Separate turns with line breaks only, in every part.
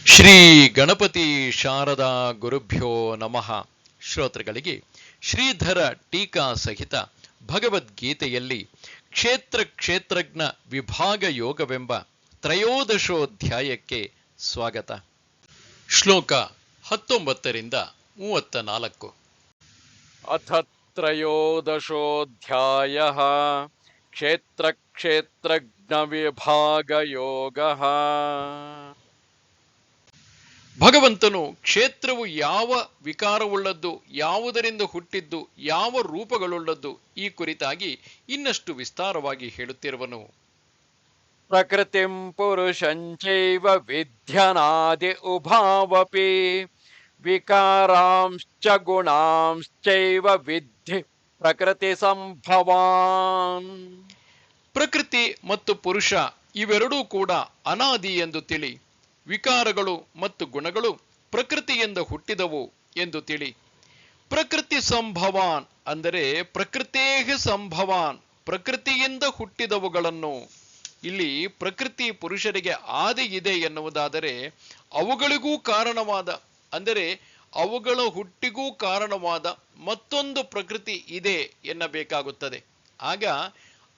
ಶ್ರೀ ಗಣಪತಿ ಶಾರದಾ ಗುರುಭ್ಯೋ ನಮಃ. ಶ್ರೋತೃಗಳಿಗೆ ಶ್ರೀಧರ ಟೀಕಾ ಸಹಿತ ಭಗವದ್ಗೀತೆಯಲ್ಲಿ ಕ್ಷೇತ್ರಜ್ಞ ವಿಭಾಗ ಯೋಗವೆಂಬ ತ್ರಯೋದಶೋಧ್ಯಾಯಕ್ಕೆ ಸ್ವಾಗತ. ಶ್ಲೋಕ 19-34.
ಅಥ ತ್ರಯೋದಶೋಧ್ಯಾಯಃ ಕ್ಷೇತ್ರಜ್ಞ ವಿಭಾಗ ಯೋಗಃ.
ಭಗವಂತನು ಕ್ಷೇತ್ರವು ಯಾವ ವಿಕಾರವುಳ್ಳದ್ದು, ಯಾವುದರಿಂದ ಹುಟ್ಟಿದ್ದು, ಯಾವ ರೂಪಗಳುಳ್ಳದ್ದು ಈ ಕುರಿತಾಗಿ ಇನ್ನಷ್ಟು ವಿಸ್ತಾರವಾಗಿ ಹೇಳುತ್ತಿರುವನು.
ಪ್ರಕೃತಿಂ ಪುರುಷಂಚೈವ ವಿದ್ಯನಾದಿ ಉಭಾವಪಿ ವಿಕಾರಾಂಶ್ಚ ಗುಣಾಂಶ್ಚೈವ ವಿದ್ಧಿ ಪ್ರಕೃತಿ ಸಂಭವಾನ್.
ಪ್ರಕೃತಿ ಮತ್ತು ಪುರುಷ ಇವೆರಡೂ ಕೂಡ ಅನಾದಿ ಎಂದು ತಿಳಿ. ವಿಕಾರಗಳು ಮತ್ತು ಗುಣಗಳು ಪ್ರಕೃತಿಯಿಂದ ಹುಟ್ಟಿದವು ಎಂದು ತಿಳಿ. ಪ್ರಕೃತಿ ಸಂಭವಾನ್ ಅಂದರೆ ಪ್ರಕೃತೇಹ ಸಂಭವಾನ್, ಪ್ರಕೃತಿಯಿಂದ ಹುಟ್ಟಿದವುಗಳನ್ನು. ಇಲ್ಲಿ ಪ್ರಕೃತಿ ಪುರುಷರಿಗೆ ಆದಿ ಇದೆ ಎನ್ನುವುದಾದರೆ ಅವುಗಳಿಗೂ ಕಾರಣವಾದ, ಅಂದರೆ ಅವುಗಳ ಹುಟ್ಟಿಗೂ ಕಾರಣವಾದ ಮತ್ತೊಂದು ಪ್ರಕೃತಿ ಇದೆ ಎನ್ನಬೇಕಾಗುತ್ತದೆ. ಆಗ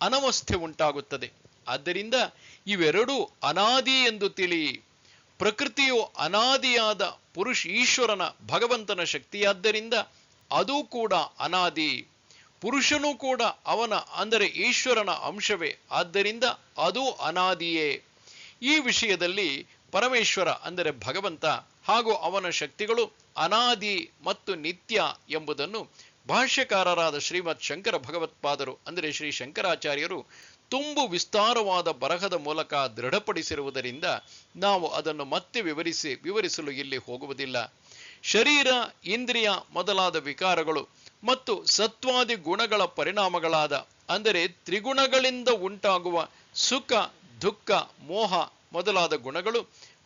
ಅನವಸ್ಥೆ ಉಂಟಾಗುತ್ತದೆ. ಆದ್ದರಿಂದ ಇವೆರಡೂ ಅನಾದಿ ಎಂದು ತಿಳಿ. ಪ್ರಕೃತಿಯು ಅನಾದಿಯಾದ ಈಶ್ವರನ ಭಗವಂತನ ಶಕ್ತಿಯಾದ್ದರಿಂದ ಅದೂ ಕೂಡ ಅನಾದಿ. ಪುರುಷನೂ ಕೂಡ ಅವನ ಅಂದರೆ ಈಶ್ವರನ ಅಂಶವೇ, ಆದ್ದರಿಂದ ಅದು ಅನಾದಿಯೇ. ಈ ವಿಷಯದಲ್ಲಿ ಪರಮೇಶ್ವರ ಅಂದರೆ ಭಗವಂತ ಹಾಗೂ ಅವನ ಶಕ್ತಿಗಳು ಅನಾದಿ ಮತ್ತು ನಿತ್ಯ ಎಂಬುದನ್ನು ಭಾಷ್ಯಕಾರರಾದ ಶ್ರೀಮತ್ ಶಂಕರ ಭಗವತ್ಪಾದರು ಅಂದರೆ ಶ್ರೀ ಶಂಕರಾಚಾರ್ಯರು ತುಂಬು ವಿಸ್ತಾರವಾದ ಬರಹದ ಮೂಲಕ ದೃಢಪಡಿಸಿರುವುದರಿಂದ ನಾವು ಅದನ್ನು ಮತ್ತೆ ವಿವರಿಸಲು ಇಲ್ಲಿ ಹೋಗುವುದಿಲ್ಲ. ಶರೀರ, ಇಂದ್ರಿಯ ಮೊದಲಾದ ವಿಕಾರಗಳು ಮತ್ತು ಸತ್ವಾದಿ ಗುಣಗಳ ಪರಿಣಾಮಗಳಾದ ಅಂದರೆ ತ್ರಿಗುಣಗಳಿಂದ ಉಂಟಾಗುವ ಸುಖ, ದುಃಖ, ಮೋಹ ಮೊದಲಾದ ಗುಣಗಳು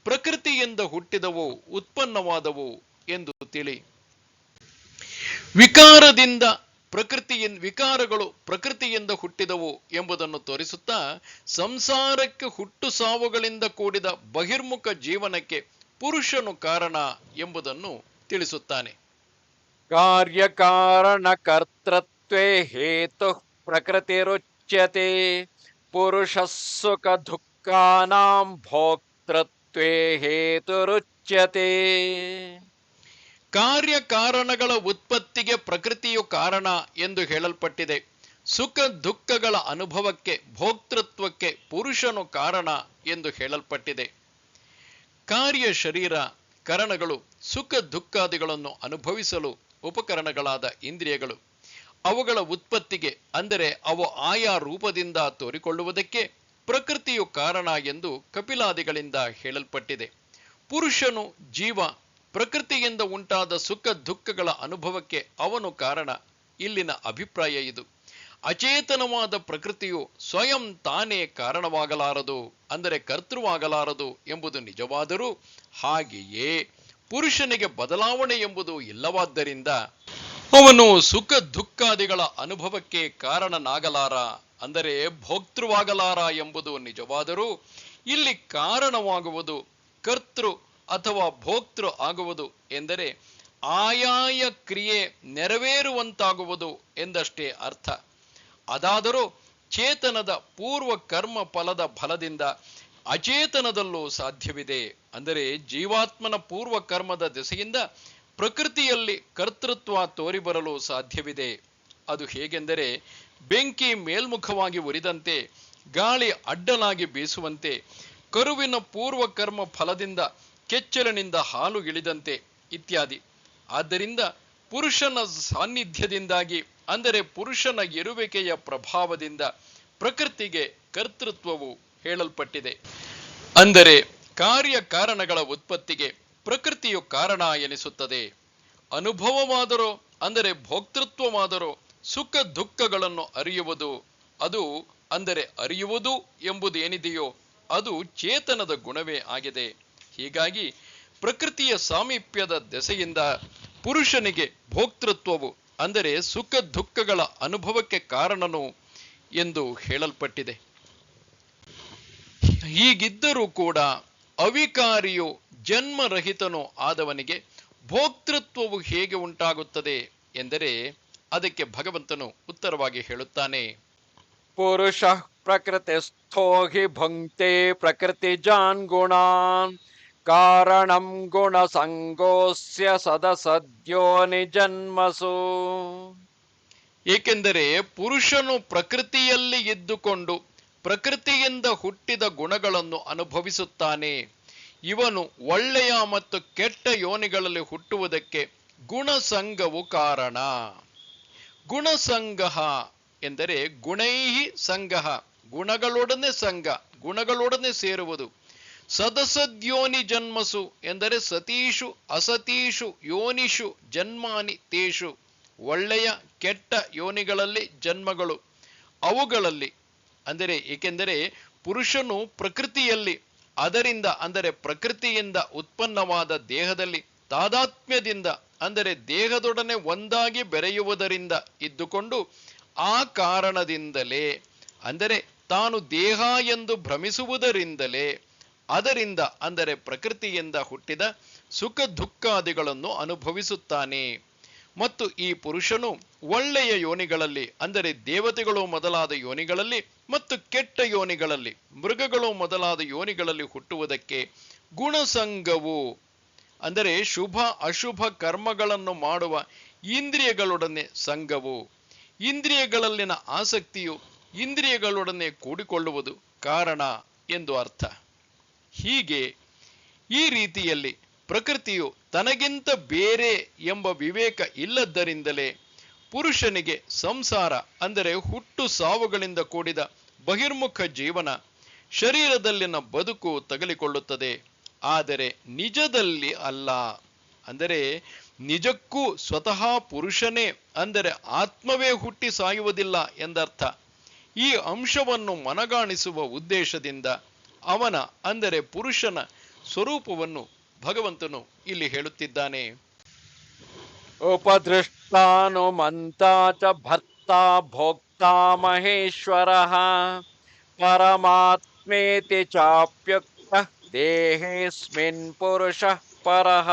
ಪ್ರಕೃತಿಯಿಂದ ಹುಟ್ಟಿದವು, ಉತ್ಪನ್ನವಾದವು ಎಂದು ತಿಳಿ. ವಿಕಾರಗಳು ಪ್ರಕೃತಿಯಿಂದ ಹುಟ್ಟಿದವು ಎಂಬುದನ್ನು ತೋರಿಸುತ್ತಾ ಸಂಸಾರಕ್ಕೆ ಹುಟ್ಟು ಸಾವುಗಳಿಂದ ಕೂಡಿದ ಬಹಿರ್ಮುಖ ಜೀವನಕ್ಕೆ ಪುರುಷನು ಕಾರಣ ಎಂಬುದನ್ನು ತಿಳಿಸುತ್ತಾನೆ.
ಕಾರ್ಯಕಾರಣ ಕರ್ತೃತ್ವೇ ಹೇತು ಪ್ರಕೃತಿರುಚ್ಯತೆ ಪುರುಷ ಸುಖ ದುಃಖಾನಾಂ ಭೋಕ್ತೃತ್ವೇ ಹೇತುರುಚ್ಯತೆ.
ಕಾರ್ಯಕಾರಣಗಳ ಉತ್ಪತ್ತಿಗೆ ಪ್ರಕೃತಿಯು ಕಾರಣ ಎಂದು ಹೇಳಲ್ಪಟ್ಟಿದೆ. ಸುಖ ದುಃಖಗಳ ಅನುಭವಕ್ಕೆ, ಭೋಕ್ತೃತ್ವಕ್ಕೆ ಪುರುಷನು ಕಾರಣ ಎಂದು ಹೇಳಲ್ಪಟ್ಟಿದೆ. ಕಾರ್ಯ ಶರೀರ ಕರಣಗಳು ಸುಖ ದುಃಖಾದಿಗಳನ್ನು ಅನುಭವಿಸಲು ಉಪಕರಣಗಳಾದ ಇಂದ್ರಿಯಗಳು. ಅವುಗಳ ಉತ್ಪತ್ತಿಗೆ ಅಂದರೆ ಅವು ಆಯಾ ರೂಪದಿಂದ ತೋರಿಕೊಳ್ಳುವುದಕ್ಕೆ ಪ್ರಕೃತಿಯು ಕಾರಣ ಎಂದು ಕಪಿಲಾದಿಗಳಿಂದ ಹೇಳಲ್ಪಟ್ಟಿದೆ. ಪುರುಷನು ಜೀವ, ಪ್ರಕೃತಿಯಿಂದ ಉಂಟಾದ ಸುಖ ದುಃಖಗಳ ಅನುಭವಕ್ಕೆ ಅವನು ಕಾರಣ. ಇಲ್ಲಿನ ಅಭಿಪ್ರಾಯ ಇದು. ಅಚೇತನವಾದ ಪ್ರಕೃತಿಯು ಸ್ವಯಂ ತಾನೇ ಕಾರಣವಾಗಲಾರದು, ಅಂದರೆ ಕರ್ತೃವಾಗಲಾರದು ಎಂಬುದು ನಿಜವಾದರೂ ಹಾಗೆಯೇ ಪುರುಷನಿಗೆ ಬದಲಾವಣೆ ಎಂಬುದು ಇಲ್ಲವಾದ್ದರಿಂದ ಅವನು ಸುಖ ದುಃಖಾದಿಗಳ ಅನುಭವಕ್ಕೆ ಕಾರಣನಾಗಲಾರ, ಅಂದರೆ ಭೋಕ್ತೃವಾಗಲಾರ ಎಂಬುದು ನಿಜವಾದರೂ ಇಲ್ಲಿ ಕಾರಣವಾಗುವುದು ಕರ್ತೃ ಅಥವಾ ಭೋಕ್ತೃ ಆಗುವುದು ಎಂದರೆ ಆಯಾಯ ಕ್ರಿಯೆ ನೆರವೇರುವಂತಾಗುವುದು ಎಂದಷ್ಟೇ ಅರ್ಥ. ಅದಾದರೂ ಚೇತನದ ಪೂರ್ವ ಕರ್ಮ ಫಲದ ಫಲದಿಂದ ಅಚೇತನದಲ್ಲೂ ಸಾಧ್ಯವಿದೆ. ಅಂದರೆ ಜೀವಾತ್ಮನ ಪೂರ್ವ ಕರ್ಮದ ದೆಸೆಯಿಂದ ಪ್ರಕೃತಿಯಲ್ಲಿ ಕರ್ತೃತ್ವ ತೋರಿಬರಲು ಸಾಧ್ಯವಿದೆ. ಅದು ಹೇಗೆಂದರೆ ಬೆಂಕಿ ಮೇಲ್ಮುಖವಾಗಿ ಉರಿದಂತೆ, ಗಾಳಿ ಅಡ್ಡಲಾಗಿ ಬೀಸುವಂತೆ, ಕರುವಿನ ಪೂರ್ವ ಕರ್ಮ ಫಲದಿಂದ ಕೆಚ್ಚಲಿನಿಂದ ಹಾಲು ಇಳಿದಂತೆ ಇತ್ಯಾದಿ. ಆದ್ದರಿಂದ ಪುರುಷನ ಸಾನ್ನಿಧ್ಯದಿಂದಾಗಿ, ಅಂದರೆ ಪುರುಷನ ಇರುವಿಕೆಯ ಪ್ರಭಾವದಿಂದ ಪ್ರಕೃತಿಗೆ ಕರ್ತೃತ್ವವು ಹೇಳಲ್ಪಟ್ಟಿದೆ. ಅಂದರೆ ಕಾರ್ಯಕಾರಣಗಳ ಉತ್ಪತ್ತಿಗೆ ಪ್ರಕೃತಿಯು ಕಾರಣ ಎನಿಸುತ್ತದೆ. ಅನುಭವವಾದರೂ ಅಂದರೆ ಭೋಕ್ತೃತ್ವವಾದರೂ ಸುಖ ದುಃಖಗಳನ್ನು ಅರಿಯುವುದು, ಅದು ಅಂದರೆ ಅರಿಯುವುದು ಎಂಬುದೇನಿದೆಯೋ ಅದು ಚೇತನದ ಗುಣವೇ ಆಗಿದೆ. ಹೀಗಾಗಿ ಪ್ರಕೃತಿಯ ಸಾಮೀಪ್ಯದ ದೆಸೆಯಿಂದ ಪುರುಷನಿಗೆ ಭೋಕ್ತೃತ್ವವು ಅಂದರೆ ಸುಖ ದುಃಖಗಳ ಅನುಭವಕ್ಕೆ ಕಾರಣನು ಎಂದು ಹೇಳಲ್ಪಟ್ಟಿದೆ. ಹೀಗಿದ್ದರೂ ಕೂಡ ಅವಿಕಾರಿಯು ಜನ್ಮರಹಿತನೋ ಆದವನಿಗೆ ಭೋಕ್ತೃತ್ವವು ಹೇಗೆ ಉಂಟಾಗುತ್ತದೆ ಎಂದರೆ ಅದಕ್ಕೆ ಭಗವಂತನು ಉತ್ತರವಾಗಿ ಹೇಳುತ್ತಾನೆ,
ಪುರುಷ ಪ್ರಕೃತಿಸ್ಥೋ ಹಿ ಭುಂಕ್ತೆ ಪ್ರಕೃತಿಜಾನ್ ಗುಣಾನ್ ಕಾರಣಂ ಗುಣ ಸಂಗೋಸ್ಯ ಸದಸದ್ಯೋನಿ ಜನ್ಮಸು.
ಏಕೆಂದರೆ ಪುರುಷನು ಪ್ರಕೃತಿಯಲ್ಲಿ ಇದ್ದುಕೊಂಡು ಪ್ರಕೃತಿಯಿಂದ ಹುಟ್ಟಿದ ಗುಣಗಳನ್ನು ಅನುಭವಿಸುತ್ತಾನೆ. ಇವನು ಒಳ್ಳೆಯ ಮತ್ತು ಕೆಟ್ಟ ಯೋನಿಗಳಲ್ಲಿ ಹುಟ್ಟುವುದಕ್ಕೆ ಗುಣಸಂಗವು ಕಾರಣ. ಗುಣಸಂಗ ಎಂದರೆ ಗುಣೈಹಿ ಸಂಗ, ಗುಣಗಳೊಡನೆ ಸಂಘ, ಗುಣಗಳೊಡನೆ ಸೇರುವುದು. ಸದಸದ್ಯೋನಿ ಜನ್ಮಸು ಎಂದರೆ ಸತೀಷು ಅಸತೀಷು ಯೋನಿಷು ಜನ್ಮಾನಿ ತೇಷು, ಒಳ್ಳೆಯ ಕೆಟ್ಟ ಯೋನಿಗಳಲ್ಲಿ ಜನ್ಮಗಳು ಅವುಗಳಲ್ಲಿ. ಅಂದರೆ ಏಕೆಂದರೆ ಪುರುಷನು ಪ್ರಕೃತಿಯಲ್ಲಿ ಅದರಿಂದ ಅಂದರೆ ಪ್ರಕೃತಿಯಿಂದ ಉತ್ಪನ್ನವಾದ ದೇಹದಲ್ಲಿ ತಾದಾತ್ಮ್ಯದಿಂದ ಅಂದರೆ ದೇಹದೊಡನೆ ಒಂದಾಗಿ ಬೆರೆಯುವುದರಿಂದ ಇದ್ದುಕೊಂಡು ಆ ಕಾರಣದಿಂದಲೇ ಅಂದರೆ ತಾನು ದೇಹ ಎಂದು ಭ್ರಮಿಸುವುದರಿಂದಲೇ ಅದರಿಂದ ಅಂದರೆ ಪ್ರಕೃತಿಯಿಂದ ಹುಟ್ಟಿದ ಸುಖ ದುಃಖಾದಿಗಳನ್ನು ಅನುಭವಿಸುತ್ತಾನೆ. ಮತ್ತು ಈ ಪುರುಷನು ಒಳ್ಳೆಯ ಯೋನಿಗಳಲ್ಲಿ ಅಂದರೆ ದೇವತೆಗಳು ಮೊದಲಾದ ಯೋನಿಗಳಲ್ಲಿ ಮತ್ತು ಕೆಟ್ಟ ಯೋನಿಗಳಲ್ಲಿ ಮೃಗಗಳು ಮೊದಲಾದ ಯೋನಿಗಳಲ್ಲಿ ಹುಟ್ಟುವುದಕ್ಕೆ ಗುಣಸಂಗವು ಅಂದರೆ ಶುಭ ಅಶುಭ ಕರ್ಮಗಳನ್ನು ಮಾಡುವ ಇಂದ್ರಿಯಗಳೊಡನೆ ಸಂಘವು, ಇಂದ್ರಿಯಗಳಲ್ಲಿನ ಆಸಕ್ತಿಯು ಇಂದ್ರಿಯಗಳೊಡನೆ ಕೂಡಿಕೊಳ್ಳುವುದು ಕಾರಣ ಎಂದು ಅರ್ಥ. ಹೀಗೆ ಈ ರೀತಿಯಲ್ಲಿ ಪ್ರಕೃತಿಯು ತನಗಿಂತ ಬೇರೆ ಎಂಬ ವಿವೇಕ ಇಲ್ಲದ್ದರಿಂದಲೇ ಪುರುಷನಿಗೆ ಸಂಸಾರ ಅಂದರೆ ಹುಟ್ಟು ಸಾವುಗಳಿಂದ ಕೂಡಿದ ಬಹಿರ್ಮುಖ ಜೀವನ, ಶರೀರದಲ್ಲಿನ ಬದುಕು ತಗಲಿಕೊಳ್ಳುತ್ತದೆ. ಆದರೆ ನಿಜದಲ್ಲಿ ಅಲ್ಲ. ಅಂದರೆ ನಿಜಕ್ಕೂ ಸ್ವತಃ ಪುರುಷನೇ ಅಂದರೆ ಆತ್ಮವೇ ಹುಟ್ಟಿ ಸಾಯುವುದಿಲ್ಲ ಎಂದರ್ಥ. ಈ ಅಂಶವನ್ನು ಮನಗಾಣಿಸುವ ಉದ್ದೇಶದಿಂದ ಅವನ ಅಂದರೆ ಪುರುಷನ ಸ್ವರೂಪವನ್ನು ಭಗವಂತನು ಇಲ್ಲಿ ಹೇಳುತ್ತಿದ್ದಾನೆ.
ಉಪದೃಷ್ಟಾನುಮಂತಾ ಚ ಭರ್ತಾ ಭೋಕ್ತಾ ಮಹೇಶ್ವರಃ ಪರಮಾತ್ಮೇತಿ ಚಾಪ್ಯುಕ್ತಃ ದೇಹೇಸ್ಮಿನ್ ಪುರುಷಃ ಪರಃ.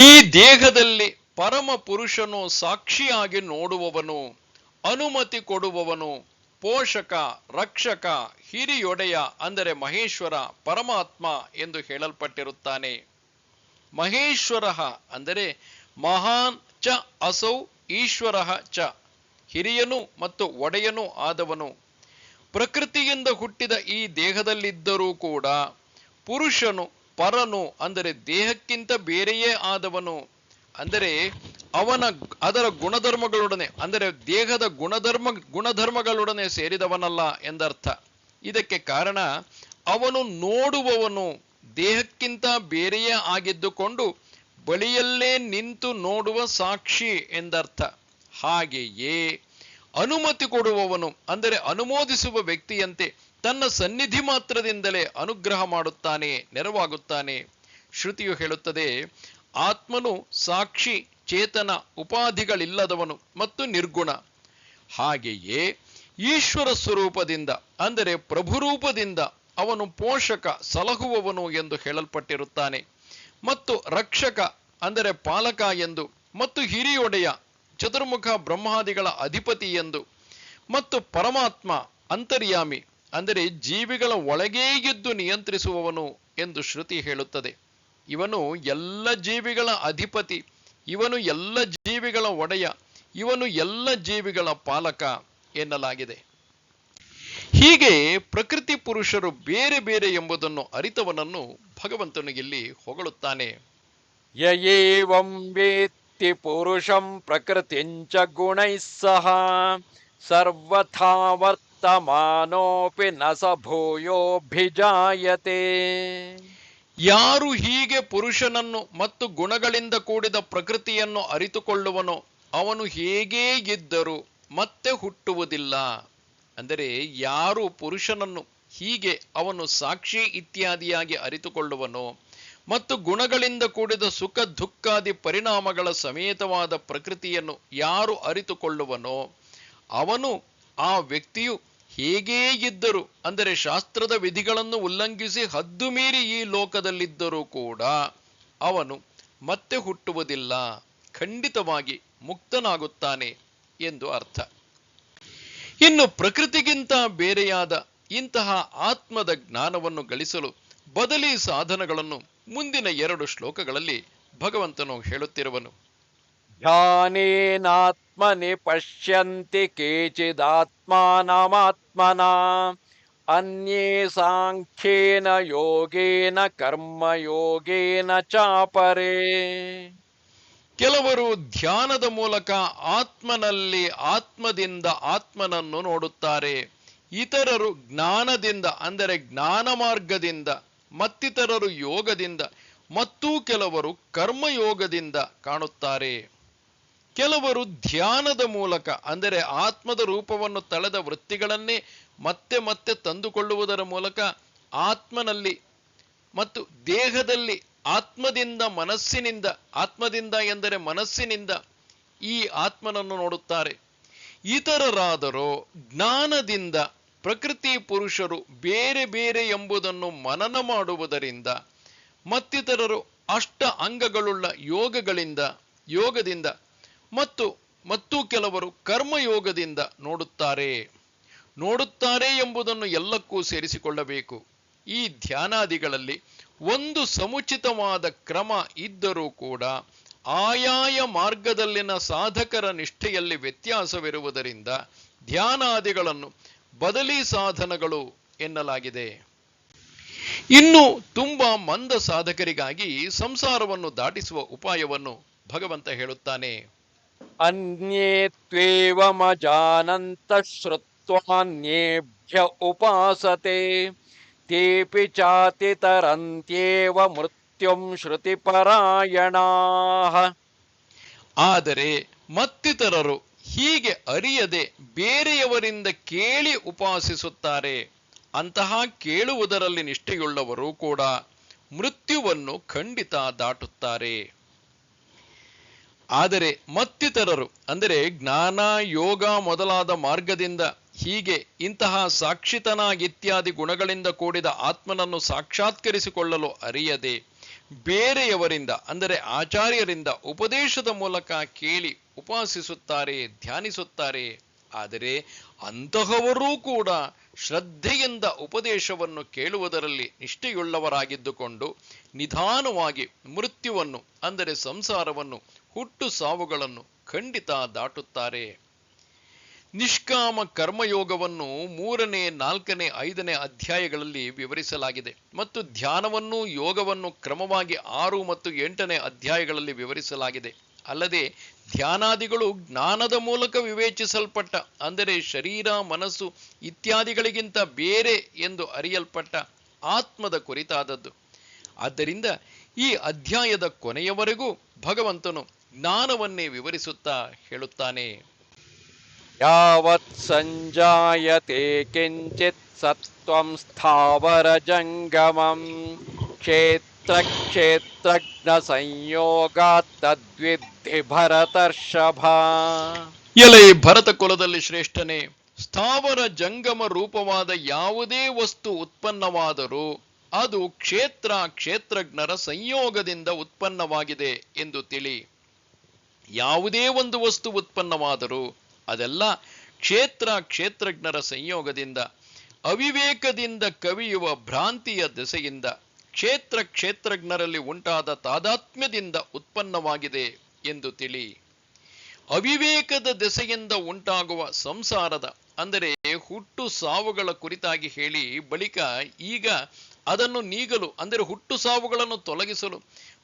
ಈ ದೇಹದಲ್ಲಿ ಪರಮ ಪುರುಷನು ಸಾಕ್ಷಿಯಾಗಿ ನೋಡುವವನು, ಅನುಮತಿ ಕೊಡುವವನು, ಪೋಷಕ, ರಕ್ಷಕ, ಹಿರಿಯೊಡೆಯ ಅಂದರೆ ಮಹೇಶ್ವರ ಪರಮಾತ್ಮ ಎಂದು ಹೇಳಲ್ಪಟ್ಟಿರುತ್ತಾನೆ. ಮಹೇಶ್ವರ ಅಂದರೆ ಮಹಾನ್ ಚ ಅಸೌ ಈಶ್ವರ ಚ, ಹಿರಿಯನು ಮತ್ತು ಒಡೆಯನೂ ಆದವನು. ಪ್ರಕೃತಿಯಿಂದ ಹುಟ್ಟಿದ ಈ ದೇಹದಲ್ಲಿದ್ದರೂ ಕೂಡ ಪುರುಷನು ಪರನು ಅಂದರೆ ದೇಹಕ್ಕಿಂತ ಬೇರೆಯೇ ಆದವನು. ಅಂದರೆ ಅದರ ಗುಣಧರ್ಮಗಳೊಡನೆ ಅಂದರೆ ದೇಹದ ಗುಣಧರ್ಮಗಳೊಡನೆ ಸೇರಿದವನಲ್ಲ ಎಂದರ್ಥ. ಇದಕ್ಕೆ ಕಾರಣ ಅವನು ನೋಡುವವನು ದೇಹಕ್ಕಿಂತ ಬೇರೆಯೇ ಆಗಿದ್ದುಕೊಂಡು ಬಳಿಯಲ್ಲೇ ನಿಂತು ನೋಡುವ ಸಾಕ್ಷಿ ಎಂದರ್ಥ. ಹಾಗೆಯೇ ಅನುಮತಿ ಕೊಡುವವನು ಅಂದರೆ ಅನುಮೋದಿಸುವ ವ್ಯಕ್ತಿಯಂತೆ ತನ್ನ ಸನ್ನಿಧಿ ಮಾತ್ರದಿಂದಲೇ ಅನುಗ್ರಹ ಮಾಡುತ್ತಾನೆ, ನೆರವಾಗುತ್ತಾನೆ. ಶ್ರುತಿಯು ಹೇಳುತ್ತದೆ, ಆತ್ಮನು ಸಾಕ್ಷಿ, ಚೇತನ, ಉಪಾಧಿಗಳಿಲ್ಲದವನು ಮತ್ತು ನಿರ್ಗುಣ. ಹಾಗೆಯೇ ಈಶ್ವರ ಸ್ವರೂಪದಿಂದ ಅಂದರೆ ಪ್ರಭುರೂಪದಿಂದ ಅವನು ಪೋಷಕ, ಸಲಹುವವನು ಎಂದು ಹೇಳಲ್ಪಟ್ಟಿರುತ್ತಾನೆ. ಮತ್ತು ರಕ್ಷಕ ಅಂದರೆ ಪಾಲಕ ಎಂದು, ಮತ್ತು ಹಿರಿಯೊಡೆಯ ಚತುರ್ಮುಖ ಬ್ರಹ್ಮಾದಿಗಳ ಅಧಿಪತಿ ಎಂದು, ಮತ್ತು ಪರಮಾತ್ಮ ಅಂತರ್ಯಾಮಿ ಅಂದರೆ ಜೀವಿಗಳ ಒಳಗೇ ಇದ್ದು ನಿಯಂತ್ರಿಸುವವನು ಎಂದು ಶ್ರುತಿ ಹೇಳುತ್ತದೆ. ಇವನು ಎಲ್ಲ ಜೀವಿಗಳ ಅಧಿಪತಿ, ಇವನು ಎಲ್ಲ ಜೀವಿಗಳ ಒಡೆಯ, ಇವನು ಎಲ್ಲ ಜೀವಿಗಳ ಪಾಲಕ ಎನ್ನಲಾಗಿದೆ. ಹೀಗೆ ಪ್ರಕೃತಿ ಪುರುಷರು ಬೇರೆ ಬೇರೆ ಎಂಬುದನ್ನು ಅರಿತವನನ್ನು ಭಗವಂತನು ಇಲ್ಲಿ ಹೊಗಳುತ್ತಾನೆ.
ಯಯೇವಂ ವೇತ್ತಿ ಪುರುಷಂ ಪ್ರಕೃತಿಂಚ ಗುಣೈಃ ಸಹ ಸರ್ವಥಾ ವರ್ತಮಾನೋಪಿ ನ ಸ ಭೂಯೋಭಿಜಾಯತೆ.
ಯಾರು ಹೀಗೆ ಪುರುಷನನ್ನು ಮತ್ತು ಗುಣಗಳಿಂದ ಕೂಡಿದ ಪ್ರಕೃತಿಯನ್ನು ಅರಿತುಕೊಳ್ಳುವನೋ ಅವನು ಹೇಗೇ ಇದ್ದರೂ ಮತ್ತೆ ಹುಟ್ಟುವುದಿಲ್ಲ. ಅಂದರೆ ಯಾರು ಪುರುಷನನ್ನು ಹೀಗೆ ಅವನು ಸಾಕ್ಷಿ ಇತ್ಯಾದಿಯಾಗಿ ಅರಿತುಕೊಳ್ಳುವನೋ ಮತ್ತು ಗುಣಗಳಿಂದ ಕೂಡಿದ ಸುಖ ದುಃಖಾದಿ ಪರಿಣಾಮಗಳ ಸಮೇತವಾದ ಪ್ರಕೃತಿಯನ್ನು ಯಾರು ಅರಿತುಕೊಳ್ಳುವನೋ ಅವನು, ಆ ವ್ಯಕ್ತಿಯು ಹೇಗೇ ಇದ್ದರೂ, ಅಂದರೆ ಶಾಸ್ತ್ರದ ವಿಧಿಗಳನ್ನು ಉಲ್ಲಂಘಿಸಿ ಹದ್ದು ಮೀರಿ ಈ ಲೋಕದಲ್ಲಿದ್ದರೂ ಕೂಡ ಅವನು ಮತ್ತೆ ಹುಟ್ಟುವುದಿಲ್ಲ, ಖಂಡಿತವಾಗಿ ಮುಕ್ತನಾಗುತ್ತಾನೆ ಎಂದು ಅರ್ಥ. ಇನ್ನು ಪ್ರಕೃತಿಗಿಂತ ಬೇರೆಯಾದ ಇಂತಹ ಆತ್ಮದ ಜ್ಞಾನವನ್ನು ಗಳಿಸಲು ಬದಲಿ ಸಾಧನಗಳನ್ನು ಮುಂದಿನ 2 ಶ್ಲೋಕಗಳಲ್ಲಿ ಭಗವಂತನು ಹೇಳುತ್ತಿರುವನು.
ಧ್ಯಾನೇನಾತ್ಮನಿ ಪಶ್ಯಂತಿ ಕೇಚಿದಾತ್ಮಾನಮಾತ್ಮನ ಅನ್ಯೇ ಸಾಂಖ್ಯೇನ ಯೋಗೇನ ಕರ್ಮಯೋಗೇನ ಚಾಪರೇ.
ಕೆಲವರು ಧ್ಯಾನದ ಮೂಲಕ ಆತ್ಮನಲ್ಲಿ ಆತ್ಮದಿಂದ ಆತ್ಮನನ್ನು ನೋಡುತ್ತಾರೆ, ಇತರರು ಜ್ಞಾನದಿಂದ ಅಂದರೆ ಜ್ಞಾನ ಮಾರ್ಗದಿಂದ, ಮತ್ತಿತರರು ಯೋಗದಿಂದ, ಮತ್ತು ಕೆಲವರು ಕರ್ಮಯೋಗದಿಂದ ಕಾಣುತ್ತಾರೆ. ಕೆಲವರು ಧ್ಯಾನದ ಮೂಲಕ ಅಂದರೆ ಆತ್ಮದ ರೂಪವನ್ನು ತಳೆದ ವೃತ್ತಿಗಳನ್ನೇ ಮತ್ತೆ ಮತ್ತೆ ತಂದುಕೊಳ್ಳುವುದರ ಮೂಲಕ ಆತ್ಮನಲ್ಲಿ ಮತ್ತು ದೇಹದಲ್ಲಿ ಆತ್ಮದಿಂದ ಮನಸ್ಸಿನಿಂದ, ಆತ್ಮದಿಂದ ಎಂದರೆ ಮನಸ್ಸಿನಿಂದ ಈ ಆತ್ಮನನ್ನು ನೋಡುತ್ತಾರೆ. ಇತರರಾದರೋ ಜ್ಞಾನದಿಂದ ಪ್ರಕೃತಿ ಪುರುಷರು ಬೇರೆ ಬೇರೆ ಎಂಬುದನ್ನು ಮನನ ಮಾಡುವುದರಿಂದ, ಮತ್ತಿತರರು ಅಷ್ಟ ಅಂಗಗಳುಳ್ಳ ಯೋಗದಿಂದ ಮತ್ತು ಕೆಲವರು ಕರ್ಮಯೋಗದಿಂದ ನೋಡುತ್ತಾರೆ ಎಂಬುದನ್ನು ಎಲ್ಲಕ್ಕೂ ಸೇರಿಸಿಕೊಳ್ಳಬೇಕು. ಈ ಧ್ಯಾನಾದಿಗಳಲ್ಲಿ ಒಂದು ಸಮುಚಿತವಾದ ಕ್ರಮ ಇದ್ದರೂ ಕೂಡ ಆಯಾಯ ಮಾರ್ಗದಲ್ಲಿನ ಸಾಧಕರ ನಿಷ್ಠೆಯಲ್ಲಿ ವ್ಯತ್ಯಾಸವಿರುವುದರಿಂದ ಧ್ಯಾನಾದಿಗಳನ್ನು ಬದಲಿ ಸಾಧನಗಳು ಎನ್ನಲಾಗಿದೆ. ಇನ್ನು ತುಂಬಾ ಮಂದ ಸಾಧಕರಿಗಾಗಿ ಸಂಸಾರವನ್ನು ದಾಟಿಸುವ ಉಪಾಯವನ್ನು ಭಗವಂತ ಹೇಳುತ್ತಾನೆ.
ಅನ್ಯೇ ತ್ವೇವಮಜಾನಂತ ಶ್ರುತ್ವಾನ್ಯೇಭ್ಯ ಉಪಾಸತೆ ತೇಪಿ ಚಾತಿತರಂತ್ಯೇವ ಮೃತ್ಯುಂ ಶ್ರುತಿಪರಾಯಣಾಃ.
ಆದರೆ ಮತ್ತಿತರರು ಹೀಗೆ ಅರಿಯದೆ ಬೇರೆಯವರಿಂದ ಕೇಳಿ ಉಪಾಸಿಸುತ್ತಾರೆ. ಅಂತಹ ಕೇಳುವುದರಲ್ಲಿ ನಿಷ್ಠೆಯುಳ್ಳವರು ಕೂಡ ಮೃತ್ಯುವನ್ನು ಖಂಡಿತ ದಾಟುತ್ತಾರೆ. ಆದರೆ ಮತ್ತಿತರರು ಅಂದರೆ ಜ್ಞಾನ, ಯೋಗ ಮೊದಲಾದ ಮಾರ್ಗದಿಂದ ಹೀಗೆ ಇಂತಹ ಸಾಕ್ಷಿತನಾಗಿತ್ಯಾದಿ ಗುಣಗಳಿಂದ ಕೂಡಿದ ಆತ್ಮನನ್ನು ಸಾಕ್ಷಾತ್ಕರಿಸಿಕೊಳ್ಳಲು ಅರಿಯದೆ ಬೇರೆಯವರಿಂದ ಅಂದರೆ ಆಚಾರ್ಯರಿಂದ ಉಪದೇಶದ ಮೂಲಕ ಕೇಳಿ ಉಪಾಸಿಸುತ್ತಾರೆ, ಧ್ಯಾನಿಸುತ್ತಾರೆ. ಆದರೆ ಅಂತಹವರೂ ಕೂಡ ಶ್ರದ್ಧೆಯಿಂದ ಉಪದೇಶವನ್ನು ಕೇಳುವುದರಲ್ಲಿ ನಿಷ್ಠೆಯುಳ್ಳವರಾಗಿದ್ದುಕೊಂಡು ನಿಧಾನವಾಗಿ ಮೃತ್ಯುವನ್ನು ಅಂದರೆ ಸಂಸಾರವನ್ನು, ಹುಟ್ಟು ಸಾವುಗಳನ್ನು ಖಂಡಿತ ದಾಟುತ್ತಾರೆ. ನಿಷ್ಕಾಮ ಕರ್ಮಯೋಗವನ್ನು 3ನೇ, 4ನೇ, 5ನೇ ಅಧ್ಯಾಯಗಳಲ್ಲಿ ವಿವರಿಸಲಾಗಿದೆ ಮತ್ತು ಧ್ಯಾನವನ್ನು, ಯೋಗವನ್ನು ಕ್ರಮವಾಗಿ 6 ಮತ್ತು 8ನೇ ಅಧ್ಯಾಯಗಳಲ್ಲಿ ವಿವರಿಸಲಾಗಿದೆ. ಅಲ್ಲದೆ ಧ್ಯಾನಾದಿಗಳು ಜ್ಞಾನದ ಮೂಲಕ ವಿವೇಚಿಸಲ್ಪಟ್ಟ ಅಂದರೆ ಶರೀರ, ಮನಸ್ಸು ಇತ್ಯಾದಿಗಳಿಗಿಂತ ಬೇರೆ ಎಂದು ಅರಿಯಲ್ಪಟ್ಟ ಆತ್ಮದ ಕುರಿತಾದದ್ದು. ಆದ್ದರಿಂದ ಈ ಅಧ್ಯಾಯದ ಕೊನೆಯವರೆಗೂ ಭಗವಂತನು ಜ್ಞಾನವನ್ನೇ ವಿವರಿಸುತ್ತಾ ಹೇಳುತ್ತಾನೆ.
ಯಾವತ್ ಸಂಜಾಯತೆ ಕಿಂಚಿತ್ ಸತ್ವಂ ಸ್ಥಾವರ ಜಂಗಮಂ ಕ್ಷೇತ್ರ ಕ್ಷೇತ್ರಜ್ಞ ಸಂಯೋಗಾತ್ ತದ್ವಿದ್ಧಿ ಭರತರ್ಷಭ.
ಎಲೆ ಭರತ ಕುಲದಲ್ಲಿ ಶ್ರೇಷ್ಠನೇ, ಸ್ಥಾವರ ಜಂಗಮ ರೂಪವಾದ ಯಾವುದೇ ವಸ್ತು ಉತ್ಪನ್ನವಾದರೂ ಅದು ಕ್ಷೇತ್ರಜ್ಞರ ಸಂಯೋಗದಿಂದ ಉತ್ಪನ್ನವಾಗಿದೆ ಎಂದು ತಿಳಿ. ಯಾವುದೇ ಒಂದು ವಸ್ತು ಉತ್ಪನ್ನವಾದರೂ ಅದೆಲ್ಲ ಕ್ಷೇತ್ರಜ್ಞರ ಸಂಯೋಗದಿಂದ, ಅವಿವೇಕದಿಂದ ಕವಿಯುವ ಭ್ರಾಂತಿಯ ದೆಸೆಯಿಂದ, ಕ್ಷೇತ್ರಜ್ಞರಲ್ಲಿ ಉಂಟಾದ ತಾದಾತ್ಮ್ಯದಿಂದ ಉತ್ಪನ್ನವಾಗಿದೆ ಎಂದು ತಿಳಿ. ಅವಿವೇಕದ ದೆಸೆಯಿಂದ ಉಂಟಾಗುವ ಸಂಸಾರದ ಅಂದರೆ ಹುಟ್ಟು ಸಾವುಗಳ ಕುರಿತಾಗಿ ಹೇಳಿ ಬಳಿಕ ಈಗ ಅದನ್ನು ನೀಗಲು ಅಂದರೆ ಹುಟ್ಟು ಸಾವುಗಳನ್ನು ತೊಲಗಿಸಲು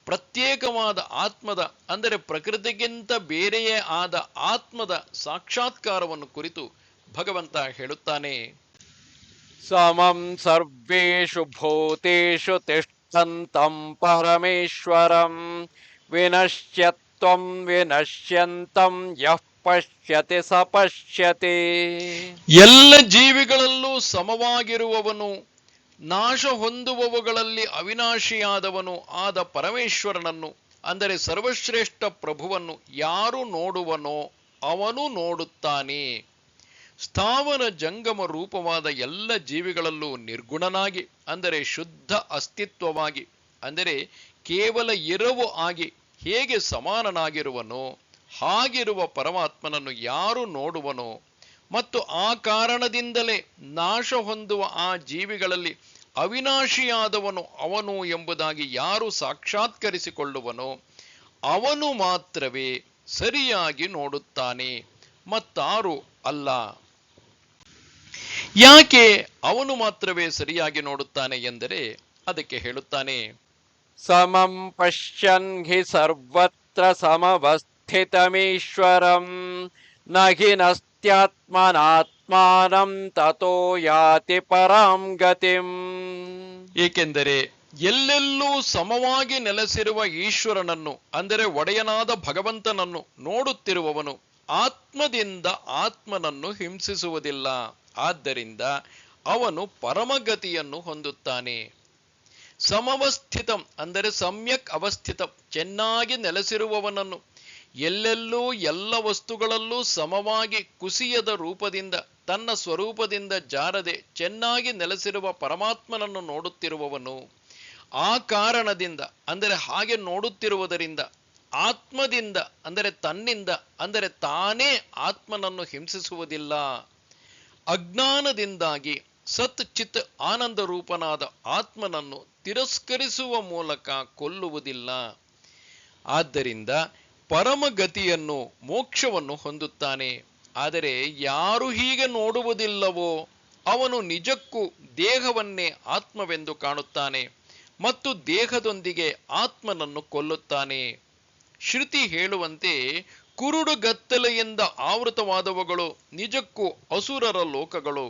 ಪ್ರತ್ಯೇಕವಾದ ಆತ್ಮದ ಅಂದರೆ ಪ್ರಕೃತಿಗಿಂತ ಬೇರೆಯೇ ಆದ ಆತ್ಮದ ಸಾಕ್ಷಾತ್ಕಾರವನ್ನು ಕುರಿತು ಭಗವಂತ ಹೇಳುತ್ತಾನೆ.
ಸಮಂ ಸರ್ವೇಷು ಭೂತೇಷು ತಿಷ್ಠಂತಂ ಪರಮೇಶ್ವರಂ ವಿನಶ್ಯತ್ವಂ ವಿನಶ್ಯಂತಂ ಯಃ ಪಶ್ಯತಿ ಸ ಪಶ್ಯತಿ.
ಎಲ್ಲ ಜೀವಿಗಳಲ್ಲೂ ಸಮವಾಗಿರುವವನು, ನಾಶ ಹೊಂದುವವುಗಳಲ್ಲಿ ಅವಿನಾಶಿಯಾದವನು ಆದ ಪರಮೇಶ್ವರನನ್ನು ಅಂದರೆ ಸರ್ವಶ್ರೇಷ್ಠ ಪ್ರಭುವನ್ನು ಯಾರು ನೋಡುವನೋ ಅವನು ನೋಡುತ್ತಾನೆ. ಸ್ಥಾವರ ಜಂಗಮ ರೂಪವಾದ ಎಲ್ಲ ಜೀವಿಗಳಲ್ಲೂ ನಿರ್ಗುಣನಾಗಿ, ಅಂದರೆ ಶುದ್ಧ ಅಸ್ತಿತ್ವವಾಗಿ, ಅಂದರೆ ಕೇವಲ ಎರವು ಆಗಿ ಹೇಗೆ ಸಮಾನನಾಗಿರುವನೋ ಹಾಗಿರುವ ಪರಮಾತ್ಮನನ್ನು ಯಾರು ನೋಡುವನೋ ಮತ್ತು ಆ ಕಾರಣದಿಂದಲೇ ನಾಶ ಹೊಂದುವ ಆ ಜೀವಿಗಳಲ್ಲಿ ಅವಿನಾಶಿಯಾದವನು ಅವನು ಎಂಬುದಾಗಿ ಯಾರು ಸಾಕ್ಷಾತ್ಕರಿಸಿಕೊಳ್ಳುವನೋ ಅವನು ಮಾತ್ರವೇ ಸರಿಯಾಗಿ ನೋಡುತ್ತಾನೆ, ಮತ್ತಾರು ಅಲ್ಲ. ಯಾಕೆ ಅವನು ಮಾತ್ರವೇ ಸರಿಯಾಗಿ ನೋಡುತ್ತಾನೆ ಎಂದರೆ ಅದಕ್ಕೆ ಹೇಳುತ್ತಾನೆ,
ಸಮಂ ಪಶ್ಯನ್ ಹಿ ಸರ್ವತ್ರ ಸಮವಸ್ಥಿತಮೀಶ್ವರಂ ನ ಹಿ ನಸ್ತ್ಯಾತ್ಮನಾತ್ಮಾನಂ ತತೋ ಯಾತಿ ಪರಾಂ ಗತಿಂ.
ಏಕೆಂದರೆ ಎಲ್ಲೆಲ್ಲೂ ಸಮವಾಗಿ ನೆಲೆಸಿರುವ ಈಶ್ವರನನ್ನು, ಅಂದರೆ ಒಡೆಯನಾದ ಭಗವಂತನನ್ನು ನೋಡುತ್ತಿರುವವನು ಆತ್ಮದಿಂದ ಆತ್ಮನನ್ನು ಹಿಂಸಿಸುವುದಿಲ್ಲ. ಆದ್ದರಿಂದ ಅವನು ಪರಮಗತಿಯನ್ನು ಹೊಂದುತ್ತಾನೆ. ಸಮವಸ್ಥಿತಂ ಅಂದರೆ ಸಮ್ಯಕ್ ಅವಸ್ಥಿತಂ, ಚೆನ್ನಾಗಿ ನೆಲೆಸಿರುವವನನ್ನು, ಎಲ್ಲೆಲ್ಲೂ ಎಲ್ಲ ವಸ್ತುಗಳಲ್ಲೂ ಸಮವಾಗಿ ಕುಸಿಯದ ರೂಪದಿಂದ ತನ್ನ ಸ್ವರೂಪದಿಂದ ಜಾರದೆ ಚೆನ್ನಾಗಿ ನೆಲೆಸಿರುವ ಪರಮಾತ್ಮನನ್ನು ನೋಡುತ್ತಿರುವವನು ಆ ಕಾರಣದಿಂದ, ಅಂದರೆ ಹಾಗೆ ನೋಡುತ್ತಿರುವುದರಿಂದ ಆತ್ಮದಿಂದ, ಅಂದರೆ ತನ್ನಿಂದ, ಅಂದರೆ ತಾನೇ ಆತ್ಮನನ್ನು ಹಿಂಸಿಸುವುದಿಲ್ಲ. ಅಜ್ಞಾನದಿಂದಾಗಿ ಸತ್ ಚಿತ್ ಆನಂದ ರೂಪನಾದ ಆತ್ಮನನ್ನು ತಿರಸ್ಕರಿಸುವ ಮೂಲಕ ಕೊಲ್ಲುವುದಿಲ್ಲ. ಆದ್ದರಿಂದ ಪರಮಗತಿಯನ್ನು, ಮೋಕ್ಷವನ್ನು ಹೊಂದುತ್ತಾನೆ. ಆದರೆ ಯಾರು ಹೀಗೆ ನೋಡುವುದಿಲ್ಲವೋ ಅವನು ನಿಜಕ್ಕೂ ದೇಹವನ್ನೇ ಆತ್ಮವೆಂದು ಕಾಣುತ್ತಾನೆ ಮತ್ತು ದೇಹದೊಂದಿಗೆ ಆತ್ಮನನ್ನು ಕೊಲ್ಲುತ್ತಾನೆ. ಶ್ರುತಿ ಹೇಳುವಂತೆ ಕುರುಡುಗತ್ತಲೆಯಿಂದ ಆವೃತವಾದವುಗಳು ನಿಜಕ್ಕೂ ಅಸುರರ ಲೋಕಗಳು.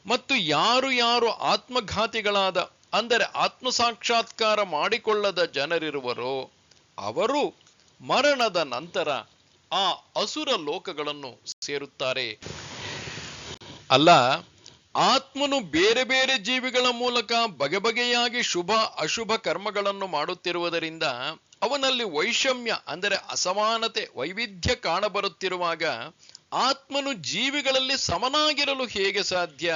ಮತ್ತು ಯಾರು ಯಾರು ಆತ್ಮಘಾತಿಗಳಾದ, ಅಂದರೆ ಆತ್ಮಸಾಕ್ಷಾತ್ಕಾರ ಮಾಡಿಕೊಳ್ಳದ ಜನರಿರುವರೋ ಅವರು ಮರಣದ ನಂತರ ಆ ಅಸುರ ಲೋಕಗಳನ್ನು ಸೇರುತ್ತಾರೆ. ಅಲ್ಲ, ಆತ್ಮನು ಬೇರೆ ಬೇರೆ ಜೀವಿಗಳ ಮೂಲಕ ಬಗೆ ಬಗೆಯಾಗಿ ಶುಭ ಅಶುಭ ಕರ್ಮಗಳನ್ನು ಮಾಡುತ್ತಿರುವುದರಿಂದ ಅವನಲ್ಲಿ ವೈಷಮ್ಯ, ಅಂದರೆ ಅಸಮಾನತೆ, ವೈವಿಧ್ಯ ಕಾಣಬರುತ್ತಿರುವಾಗ ಆತ್ಮನು ಜೀವಿಗಳಲ್ಲಿ ಸಮನಾಗಿರಲು ಹೇಗೆ ಸಾಧ್ಯ?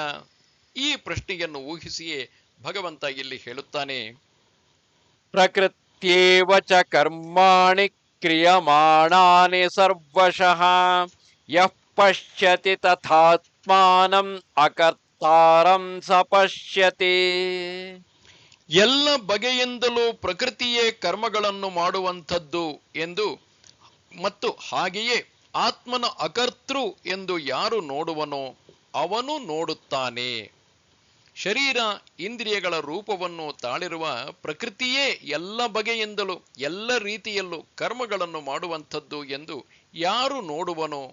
ಈ ಪ್ರಶ್ನೆಯನ್ನು ಊಹಿಸಿಯೇ ಭಗವಂತ ಇಲ್ಲಿ ಹೇಳುತ್ತಾನೆ,
ಪ್ರಕೃತ್ಯೇವ ಚ ಕರ್ಮಾಣಿ ಕ್ರಿಯಮಾಣಾನಿ ಸರ್ವಶಃ ಯಃ ಪಶ್ಯತಿ ತಥಾತ್ಮಾನಂ ಅಕರ್ತಾರಂ ಸ ಪಶ್ಯತಿ.
ಎಲ್ಲ ಬಗೆಯಿಂದಲೂ ಪ್ರಕೃತಿಯೇ ಕರ್ಮಗಳನ್ನು ಮಾಡುವಂಥದ್ದು ಎಂದು ಮತ್ತು ಹಾಗೆಯೇ ಆತ್ಮನ ಅಕರ್ತೃ ಎಂದು ಯಾರು ನೋಡುವನೋ ಅವನು ನೋಡುತ್ತಾನೆ. ಶರೀರ ಇಂದ್ರಿಯಗಳ ರೂಪವನ್ನು ತಾಳಿರುವ ಪ್ರಕೃತಿಯೇ ಎಲ್ಲ ಬಗೆಯಿಂದಲೂ ಎಲ್ಲ ರೀತಿಯಲ್ಲೂ ಕರ್ಮಗಳನ್ನು ಮಾಡುವಂಥದ್ದು ಎಂದು ಯಾರು ನೋಡುವನೋ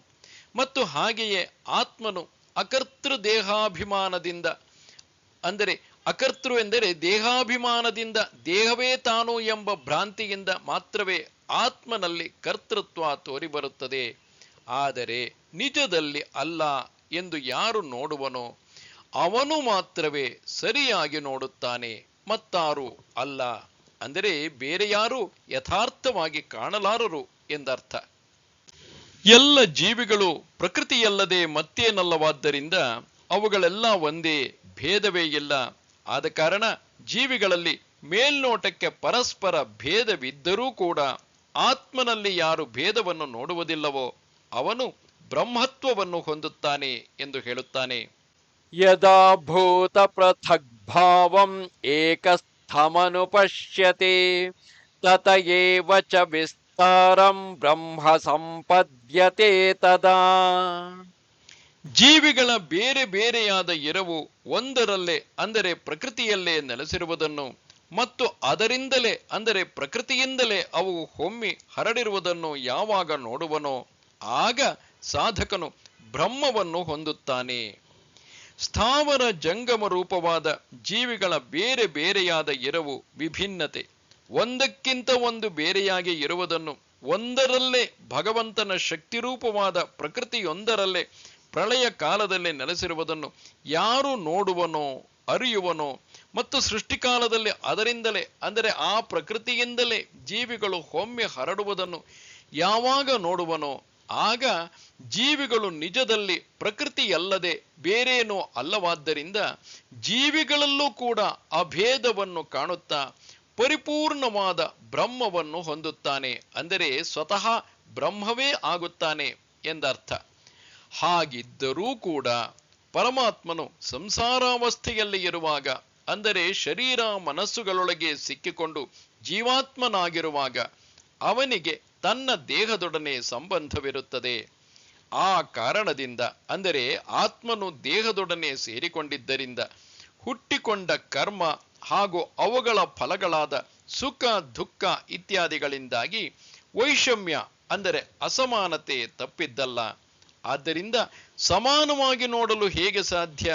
ಮತ್ತು ಹಾಗೆಯೇ ಆತ್ಮನು ಅಕರ್ತೃ ದೇಹಾಭಿಮಾನದಿಂದ, ಅಂದರೆ ಅಕರ್ತೃ ಎಂದರೆ ದೇಹಾಭಿಮಾನದಿಂದ ದೇಹವೇ ತಾನು ಎಂಬ ಭ್ರಾಂತಿಯಿಂದ ಮಾತ್ರವೇ ಆತ್ಮನಲ್ಲಿ ಕರ್ತೃತ್ವ ತೋರಿಬರುತ್ತದೆ. ಆದರೆ ನಿಜದಲ್ಲಿ ಅಲ್ಲ ಎಂದು ಯಾರು ನೋಡುವನೋ ಅವನು ಮಾತ್ರವೇ ಸರಿಯಾಗಿ ನೋಡುತ್ತಾನೆ, ಮತ್ತಾರು ಅಲ್ಲ. ಅಂದರೆ ಬೇರೆ ಯಾರು ಯಥಾರ್ಥವಾಗಿ ಕಾಣಲಾರರು ಎಂದರ್ಥ. ಎಲ್ಲ ಜೀವಿಗಳು ಪ್ರಕೃತಿಯಲ್ಲದೆ ಮತ್ತೇನಲ್ಲವಾದ್ದರಿಂದ ಅವುಗಳೆಲ್ಲ ಒಂದೇ, ಭೇದವೇ ಇಲ್ಲ. ಆದ ಕಾರಣ ಜೀವಿಗಳಲ್ಲಿ ಮೇಲ್ನೋಟಕ್ಕೆ ಪರಸ್ಪರ ಭೇದವಿದ್ದರೂ ಕೂಡ ಆತ್ಮನಲ್ಲಿ ಯಾರು ಭೇದವನ್ನು ನೋಡುವುದಿಲ್ಲವೋ ಅವನು ಬ್ರಹ್ಮತ್ವವನ್ನು ಹೊಂದುತ್ತಾನೆ ಎಂದು ಹೇಳುತ್ತಾನೆ.
ಯದಾ ಭೂತ ಪೃಥಗ್ಭಾವಂ ಏಕಸ್ಥಮನುಪಶ್ಯತಿ ತತ ಏವ ಚ ವಿಸ್ತಾರಂ ಬ್ರಹ್ಮ ಸಂಪದ್ಯತೆ ತದಾ.
ಜೀವಿಗಳ ಬೇರೆ ಬೇರೆಯಾದ ಎರವು ಒಂದರಲ್ಲೇ, ಅಂದರೆ ಪ್ರಕೃತಿಯಲ್ಲೇ ನೆಲೆಸಿರುವುದನ್ನು ಮತ್ತು ಅದರಿಂದಲೇ, ಅಂದರೆ ಪ್ರಕೃತಿಯಿಂದಲೇ ಅವು ಹೊಮ್ಮಿ ಹರಡಿರುವುದನ್ನು ಯಾವಾಗ ನೋಡುವನೋ ಆಗ ಸಾಧಕನು ಬ್ರಹ್ಮವನ್ನು ಹೊಂದುತ್ತಾನೆ. ಸ್ಥಾವರ ಜಂಗಮ ರೂಪವಾದ ಜೀವಿಗಳ ಬೇರೆ ಬೇರೆಯಾದ ಎರವು, ವಿಭಿನ್ನತೆ, ಒಂದಕ್ಕಿಂತ ಒಂದು ಬೇರೆಯಾಗಿ ಇರುವುದನ್ನು, ಒಂದರಲ್ಲೇ ಭಗವಂತನ ಶಕ್ತಿರೂಪವಾದ ಪ್ರಕೃತಿಯೊಂದರಲ್ಲೇ ಪ್ರಳಯ ಕಾಲದಲ್ಲಿ ನೆಲೆಸಿರುವುದನ್ನು ಯಾರು ನೋಡುವನೋ, ಅರಿಯುವನೋ ಮತ್ತು ಸೃಷ್ಟಿಕಾಲದಲ್ಲಿ ಅದರಿಂದಲೇ, ಅಂದರೆ ಆ ಪ್ರಕೃತಿಯಿಂದಲೇ ಜೀವಿಗಳು ಒಮ್ಮೆ ಹರಡುವುದನ್ನು ಯಾವಾಗ ನೋಡುವನೋ ಆಗ ಜೀವಿಗಳು ನಿಜದಲ್ಲಿ ಪ್ರಕೃತಿಯಲ್ಲದೆ ಬೇರೇನೋ ಅಲ್ಲವಾದ್ದರಿಂದ ಜೀವಿಗಳಲ್ಲೂ ಕೂಡ ಅಭೇದವನ್ನು ಕಾಣುತ್ತಾ ಪರಿಪೂರ್ಣವಾದ ಬ್ರಹ್ಮವನ್ನು ಹೊಂದುತ್ತಾನೆ. ಅಂದರೆ ಸ್ವತಃ ಬ್ರಹ್ಮವೇ ಆಗುತ್ತಾನೆ ಎಂದರ್ಥ. ಹಾಗಿದ್ದರೂ ಕೂಡ ಪರಮಾತ್ಮನು ಸಂಸಾರಾವಸ್ಥೆಯಲ್ಲಿ ಇರುವಾಗ, ಅಂದರೆ ಶರೀರ ಮನಸ್ಸುಗಳೊಳಗೆ ಸಿಕ್ಕಿಕೊಂಡು ಜೀವಾತ್ಮನಾಗಿರುವಾಗ ಅವನಿಗೆ ತನ್ನ ದೇಹದೊಡನೆ ಸಂಬಂಧವಿರುತ್ತದೆ. ಆ ಕಾರಣದಿಂದ, ಅಂದರೆ ಆತ್ಮನು ದೇಹದೊಡನೆ ಸೇರಿಕೊಂಡಿದ್ದರಿಂದ ಹುಟ್ಟಿಕೊಂಡ ಕರ್ಮ ಹಾಗೂ ಅವುಗಳ ಫಲಗಳಾದ ಸುಖ ದುಃಖ ಇತ್ಯಾದಿಗಳಿಂದಾಗಿ ವೈಷಮ್ಯ ಅಂದರೆ ಅಸಮಾನತೆ ತಪ್ಪಿದ್ದಲ್ಲ. ಆದ್ದರಿಂದ ಸಮಾನವಾಗಿ ನೋಡಲು ಹೇಗೆ ಸಾಧ್ಯ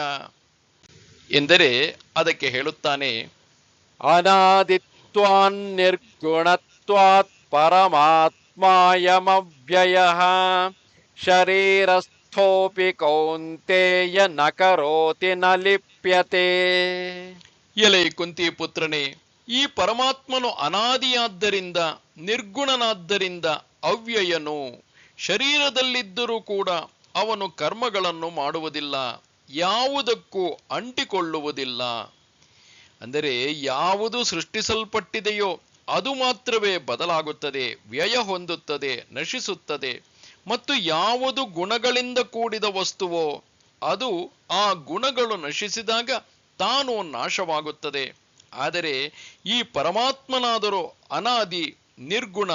ಎಂದರೆ ಅದಕ್ಕೆ ಹೇಳುತ್ತಾನೆ,
ಅನಾದಿತ್ವಾನ್ ನಿರ್ಗುಣತ್ವಾತ್ ಪರಮಾತ್ಮಾಯಮವ್ಯಯಃ ಶರೀರಸ್ಥೋಪಿ ಕೌಂತೇಯ ನ ಕರೋತಿ ನ ಲಿಪ್ಯತೆ.
ಎಲೆ ಕುಂತಿ ಪುತ್ರನೇ, ಈ ಪರಮಾತ್ಮನು ಅನಾದಿಯಾದ್ದರಿಂದ ನಿರ್ಗುಣನಾದ್ದರಿಂದ ಅವ್ಯಯನು. ಶರೀರದಲ್ಲಿದ್ದರೂ ಕೂಡ ಅವನು ಕರ್ಮಗಳನ್ನು ಮಾಡುವುದಿಲ್ಲ, ಯಾವುದಕ್ಕೂ ಅಂಟಿಕೊಳ್ಳುವುದಿಲ್ಲ. ಅಂದರೆ ಯಾವುದು ಸೃಷ್ಟಿಸಲ್ಪಟ್ಟಿದೆಯೋ ಅದು ಮಾತ್ರವೇ ಬದಲಾಗುತ್ತದೆ, ವ್ಯಯ ಹೊಂದುತ್ತದೆ, ನಶಿಸುತ್ತದೆ. ಮತ್ತು ಯಾವುದು ಗುಣಗಳಿಂದ ಕೂಡಿದ ವಸ್ತುವೋ ಅದು ಆ ಗುಣಗಳು ನಶಿಸಿದಾಗ ತಾನು ನಾಶವಾಗುತ್ತದೆ. ಆದರೆ ಈ ಪರಮಾತ್ಮನಾದರೂ ಅನಾದಿ ನಿರ್ಗುಣ,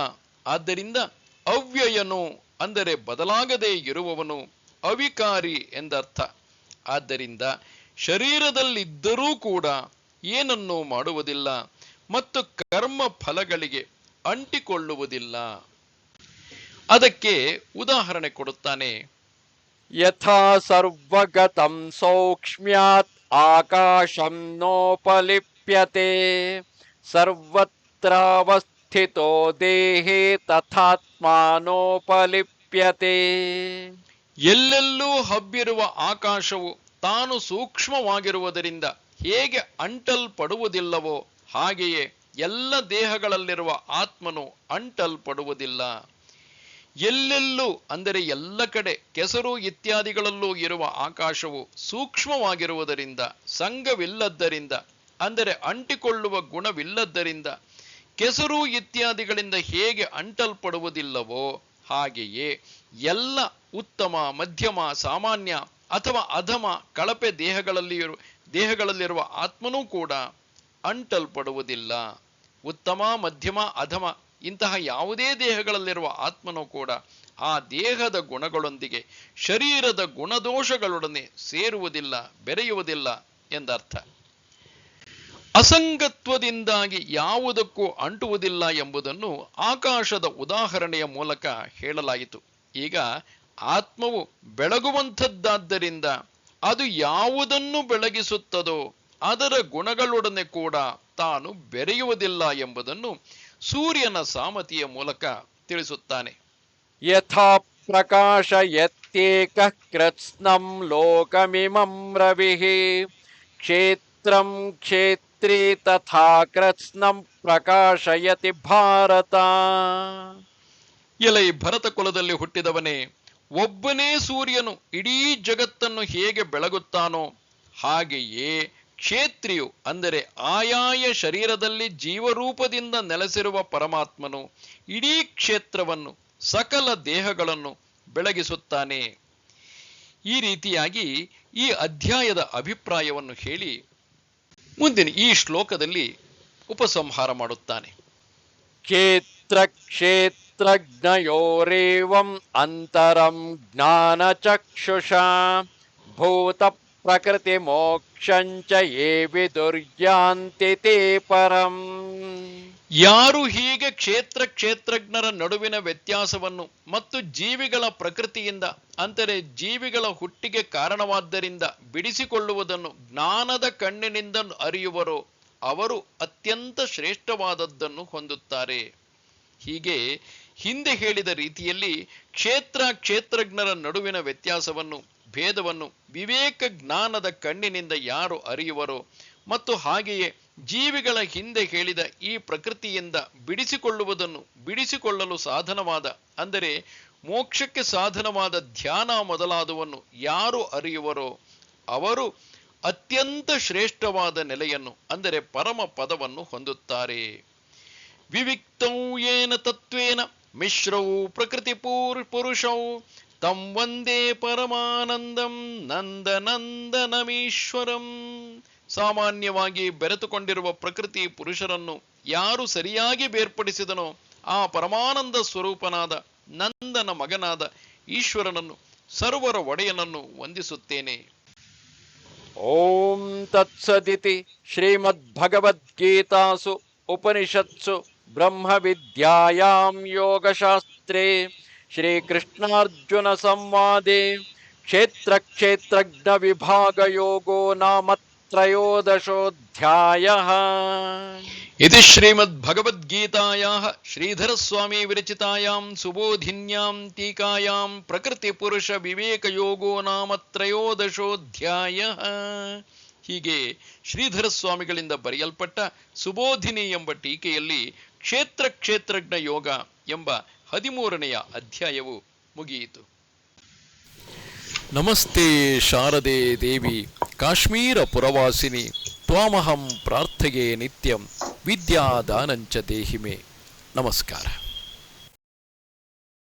ಆದ್ದರಿಂದ ಅವ್ಯಯನು, ಅಂದರೆ ಬದಲಾಗದೇ ಇರುವವನು, ಅವಿಕಾರಿ ಎಂದರ್ಥ. ಆದ್ದರಿಂದ ಶರೀರದಲ್ಲಿದ್ದರೂ ಕೂಡ ಏನನ್ನೂ ಮಾಡುವುದಿಲ್ಲ ಮತ್ತು ಕರ್ಮ ಫಲಗಳಿಗೆ ಅಂಟಿಕೊಳ್ಳುವುದಿಲ್ಲ. ಅದಕ್ಕೆ ಉದಾಹರಣೆ ಕೊಡುತ್ತಾನೆ.
ಯಥಾ ಸರ್ವಗತಂ ಸೌಕ್ಷ್ಮ್ಯಾತ್ ಆಕಾಶಂ ನೋಪಲಿಪ್ಯತೆ ಸರ್ವತ್ರಾವಸ್ಥಿತೋ ದೇಹೇ ತಥಾತ್ಮಾನೋಪಲಿಪ್ಯತೆ.
ಎಲ್ಲೆಲ್ಲೂ ಹಬ್ಬಿರುವ ಆಕಾಶವು ತಾನು ಸೂಕ್ಷ್ಮವಾಗಿರುವುದರಿಂದ ಹೇಗೆ ಅಂಟಲ್ಪಡುವುದಿಲ್ಲವೋ ಹಾಗೆಯೇ ಎಲ್ಲ ದೇಹಗಳಲ್ಲಿರುವ ಆತ್ಮನು ಅಂಟಲ್ಪಡುವುದಿಲ್ಲ. ಎಲ್ಲೆಲ್ಲೂ ಅಂದರೆ ಎಲ್ಲ ಕಡೆ ಕೆಸರು ಇತ್ಯಾದಿಗಳಲ್ಲೂ ಇರುವ ಆಕಾಶವು ಸೂಕ್ಷ್ಮವಾಗಿರುವುದರಿಂದ, ಸಂಘವಿಲ್ಲದ್ದರಿಂದ, ಅಂದರೆ ಅಂಟಿಕೊಳ್ಳುವ ಗುಣವಿಲ್ಲದ್ದರಿಂದ ಕೆಸರು ಇತ್ಯಾದಿಗಳಿಂದ ಹೇಗೆ ಅಂಟಲ್ಪಡುವುದಿಲ್ಲವೋ ಹಾಗೆಯೇ ಎಲ್ಲ ಉತ್ತಮ, ಮಧ್ಯಮ, ಸಾಮಾನ್ಯ ಅಥವಾ ಅಧಮ, ಕಳಪೆ ದೇಹಗಳಲ್ಲಿರುವ ಆತ್ಮನೂ ಕೂಡ ಅಂಟಲ್ಪಡುವುದಿಲ್ಲ. ಉತ್ತಮ, ಮಧ್ಯಮ, ಅಧಮ ಇಂತಹ ಯಾವುದೇ ದೇಹಗಳಲ್ಲಿರುವ ಆತ್ಮನೂ ಕೂಡ ಆ ದೇಹದ ಗುಣಗಳೊಂದಿಗೆ ಶರೀರದ ಗುಣದೋಷಗಳೊಡನೆ ಸೇರುವುದಿಲ್ಲ, ಬೆರೆಯುವುದಿಲ್ಲ ಎಂದರ್ಥ. ಅಸಂಗತ್ವದಿಂದಾಗಿ ಯಾವುದಕ್ಕೂ ಅಂಟುವುದಿಲ್ಲ ಎಂಬುದನ್ನು ಆಕಾಶದ ಉದಾಹರಣೆಯ ಮೂಲಕ ಹೇಳಲಾಯಿತು. ಈಗ ಆತ್ಮವು ಬೆಳಗುವಂಥದ್ದಾದ್ದರಿಂದ ಅದು ಯಾವುದನ್ನು ಬೆಳಗಿಸುತ್ತದೋ ಅದರ ಗುಣಗಳೊಡನೆ ಕೂಡ ತಾನು ಬೆರೆಯುವುದಿಲ್ಲ ಎಂಬುದನ್ನು ಸೂರ್ಯನ ಸಾಮತಿಯ ಮೂಲಕ ತಿಳಿಸುತ್ತಾನೆ.
ಯಥಾ ಪ್ರಕಾಶಯತ್ಯೇಕ ಕೃತ್ಸ್ನಂ ಲೋಕಮಿಮಂ ರವಿಃ ಕ್ಷೇತ್ರಂ ಕ್ಷೇತ್ರೀ ತಥಾ ಕೃತ್ಸ್ನಂ ಪ್ರಕಾಶಯತಿ ಭಾರತ.
ಎಲೈ ಭರತ ಕುಲದಲ್ಲಿ ಹುಟ್ಟಿದವನೇ, ಒಬ್ಬನೇ ಸೂರ್ಯನು ಇಡೀ ಜಗತ್ತನ್ನು ಹೇಗೆ ಬೆಳಗುತ್ತಾನೋ ಹಾಗೆಯೇ ಕ್ಷೇತ್ರಿಯು, ಅಂದರೆ ಆಯಾಯ ಶರೀರದಲ್ಲಿ ಜೀವರೂಪದಿಂದ ನೆಲೆಸಿರುವ ಪರಮಾತ್ಮನು ಇಡೀ ಕ್ಷೇತ್ರವನ್ನು, ಸಕಲ ದೇಹಗಳನ್ನು ಬೆಳಗಿಸುತ್ತಾನೆ. ಈ ರೀತಿಯಾಗಿ ಈ ಅಧ್ಯಾಯದ ಅಭಿಪ್ರಾಯವನ್ನು ಹೇಳಿ ಮುಂದಿನ ಈ ಶ್ಲೋಕದಲ್ಲಿ ಉಪಸಂಹಾರ ಮಾಡುತ್ತಾನೆ.
ಕ್ಷೇತ್ರ ಕ್ಷೇತ್ರಜ್ಞಯೋರೇವಂ ಅಂತರಂ ಜ್ಞಾನಚಕ್ಷುಷಾ ಭೂತ ಪ್ರಕೃತಿ ಮೋಕ್ಷಂಚ ಯೇ ವಿದುರ್ಯಾಂತಿ ತೇ ಪರಂ.
ಯಾರು ಹೀಗೆ ಕ್ಷೇತ್ರಜ್ಞರ ನಡುವಿನ ವ್ಯತ್ಯಾಸವನ್ನು ಮತ್ತು ಜೀವಿಗಳ ಪ್ರಕೃತಿಯಿಂದ, ಅಂದರೆ ಜೀವಿಗಳ ಹುಟ್ಟಿಗೆ ಕಾರಣವಾದ್ದರಿಂದ ಬಿಡಿಸಿಕೊಳ್ಳುವುದನ್ನು ಜ್ಞಾನದ ಕಣ್ಣಿನಿಂದ ಅರಿಯುವರೋ ಅವರು ಅತ್ಯಂತ ಶ್ರೇಷ್ಠವಾದದ್ದನ್ನು ಹೊಂದುತ್ತಾರೆ. ಹೀಗೆ ಹಿಂದೆ ಹೇಳಿದ ರೀತಿಯಲ್ಲಿ ಕ್ಷೇತ್ರಜ್ಞರ ನಡುವಿನ ವ್ಯತ್ಯಾಸವನ್ನು, ಭೇದವನ್ನು ವಿವೇಕ ಜ್ಞಾನದ ಕಣ್ಣಿನಿಂದ ಯಾರು ಅರಿಯುವರೋ ಮತ್ತು ಹಾಗೆಯೇ ಜೀವಿಗಳ ಹಿಂದೆ ಹೇಳಿದ ಈ ಪ್ರಕೃತಿಯಿಂದ ಬಿಡಿಸಿಕೊಳ್ಳುವುದನ್ನು, ಬಿಡಿಸಿಕೊಳ್ಳಲು ಸಾಧನವಾದ, ಅಂದರೆ ಮೋಕ್ಷಕ್ಕೆ ಸಾಧನವಾದ ಧ್ಯಾನ ಮೊದಲಾದವನ್ನು ಯಾರು ಅರಿಯುವರೋ ಅವರು ಅತ್ಯಂತ ಶ್ರೇಷ್ಠವಾದ ನೆಲೆಯನ್ನು ಅಂದರೆ ಪರಮ ಪದವನ್ನು ಹೊಂದುತ್ತಾರೆ. ವಿವಿಕ್ತೌ ಯೇನ ತತ್ವೇನ ಮಿಶ್ರೌ ಪ್ರಕೃತಿ ಪುರುಷೌ ತಂ ವಂದೇ ಪರಮಾನಂದಂ ನಂದನಂದನಮೀಶ್ವರಂ. ಸಾಮಾನ್ಯವಾಗಿ ಬೆರೆತುಕೊಂಡಿರುವ ಪ್ರಕೃತಿ ಪುರುಷರನ್ನು ಯಾರು ಸರಿಯಾಗಿ ಬೇರ್ಪಡಿಸಿದನೋ ಆ ಪರಮಾನಂದ ಸ್ವರೂಪನಾದ ನಂದನ ಮಗನಾದ ಈಶ್ವರನನ್ನು ಸರ್ವರ ಒಡೆಯನನ್ನು ವಂದಿಸುತ್ತೇನೆ.
ಓಂ ತತ್ಸದಿತಿ ಶ್ರೀಮದ್ಭಗವದ್ಗೀತಾಸು ಉಪನಿಷತ್ಸು ಬ್ರಹ್ಮವಿದ್ಯಾಯಾಂ ಯೋಗಶಾಸ್ತ್ರೇ ಶ್ರೀಕೃಷ್ಣಾರ್ಜುನ ಸಂವಾದೆ ಕ್ಷೇತ್ರಜ್ಞ ವಿಭಾಗಯೋಗೋ ನಾಮ ತ್ರಯೋದಶೋಧ್ಯಾಯಃ.
ಇತಿ ಶ್ರೀಮದ್ಭಗವದ್ಗೀತಾಯಾಃ ಶ್ರೀಧರಸ್ವಾಮಿ ವಿರಚಿತಾಯಾಂ ಸುಬೋಧಿನ್ಯಾಂ ಟೀಕಾಯಾಂ ಪ್ರಕೃತಿ ಪುರುಷ ವಿವೇಕಯೋಗೋ ನಾಮ ತ್ರಯೋದಶೋಧ್ಯಾಯಃ. ಹೀಗೆ ಶ್ರೀಧರ ಸ್ವಾಮಿಗಳಿಂದ ಬರೆಯಲ್ಪಟ್ಟ ಸುಬೋಧಿನಿ ಎಂಬ ಟೀಕೆಯಲ್ಲಿ ಕ್ಷೇತ್ರಜ್ಞ ಯೋಗ ಎಂಬ 13ನೆಯ ಅಧ್ಯಾಯವು ಮುಗಿಯಿತು. ನಮಸ್ತೆ ಶಾರದೆ ದೇವಿ ಕಾಶ್ಮೀರ ಪುರವಾಸಿನಿ ತ್ವಾಮಹಂ ಪ್ರಾರ್ಥಯೇ ನಿತ್ಯಂ ವಿದ್ಯಾದಾನಂಚ ದೇಹಿಮೆ. ನಮಸ್ಕಾರ.